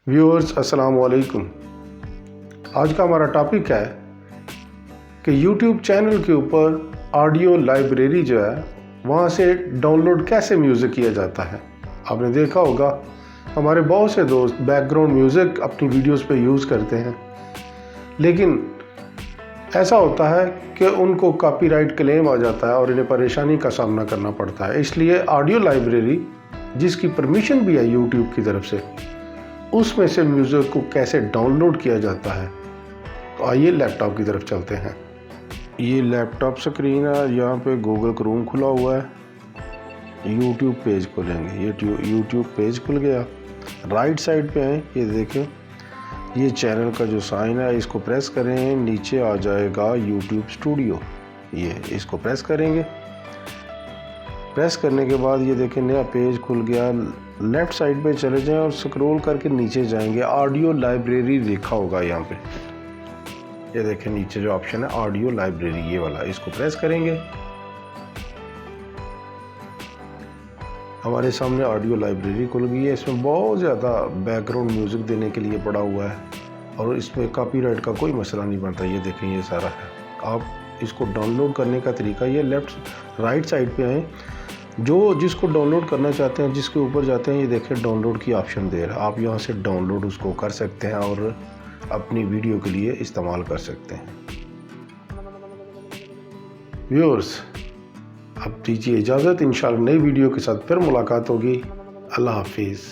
Viewers अस्सलाम वालेकुम। आज का हमारा टॉपिक है कि YouTube चैनल के ऊपर ऑडियो लाइब्रेरी जो है वहाँ से डाउनलोड कैसे म्यूज़िक किया जाता है। आपने देखा होगा हमारे बहुत से दोस्त बैकग्राउंड म्यूज़िक अपनी वीडियोस पे यूज़ करते हैं, लेकिन ऐसा होता है कि उनको कॉपीराइट क्लेम आ जाता है और इन्हें परेशानी का सामना करना पड़ता है। इसलिए ऑडियो लाइब्रेरी जिसकी परमिशन भी है YouTube की तरफ से, उसमें से म्यूज़िक को कैसे डाउनलोड किया जाता है। तो आइए लैपटॉप की तरफ चलते हैं। ये लैपटॉप स्क्रीन है, यहाँ पे गूगल क्रोम खुला हुआ है। यूट्यूब पेज खोलेंगे, ये यूट्यूब पेज खुल गया। राइट साइड पे है, ये देखें, ये चैनल का जो साइन है इसको प्रेस करें, नीचे आ जाएगा यूट्यूब स्टूडियो। ये इसको प्रेस करेंगे। प्रेस करने के बाद ये देखें नया पेज खुल गया। लेफ़्ट साइड पे चले जाएं और स्क्रॉल करके नीचे जाएंगे, ऑडियो लाइब्रेरी लिखा होगा यहाँ पे। ये देखें नीचे जो ऑप्शन है ऑडियो लाइब्रेरी, ये वाला, इसको प्रेस करेंगे। हमारे सामने ऑडियो लाइब्रेरी खुल गई है। इसमें बहुत ज़्यादा बैकग्राउंड म्यूज़िक देने के लिए पड़ा हुआ है और इसमें कॉपीराइट का कोई मसला नहीं बनता। ये देखें ये सारा है। आप इसको डाउनलोड करने का तरीका ये राइट साइड पे है, जिसको डाउनलोड करना चाहते हैं जिसके ऊपर जाते हैं, ये देखें डाउनलोड की ऑप्शन दे रहा है। आप यहाँ से डाउनलोड उसको कर सकते हैं और अपनी वीडियो के लिए इस्तेमाल कर सकते हैं। व्यूअर्स, अब दीजिए इजाज़त, इंशाल्लाह नई वीडियो के साथ फिर मुलाकात होगी। अल्लाह हाफिज़।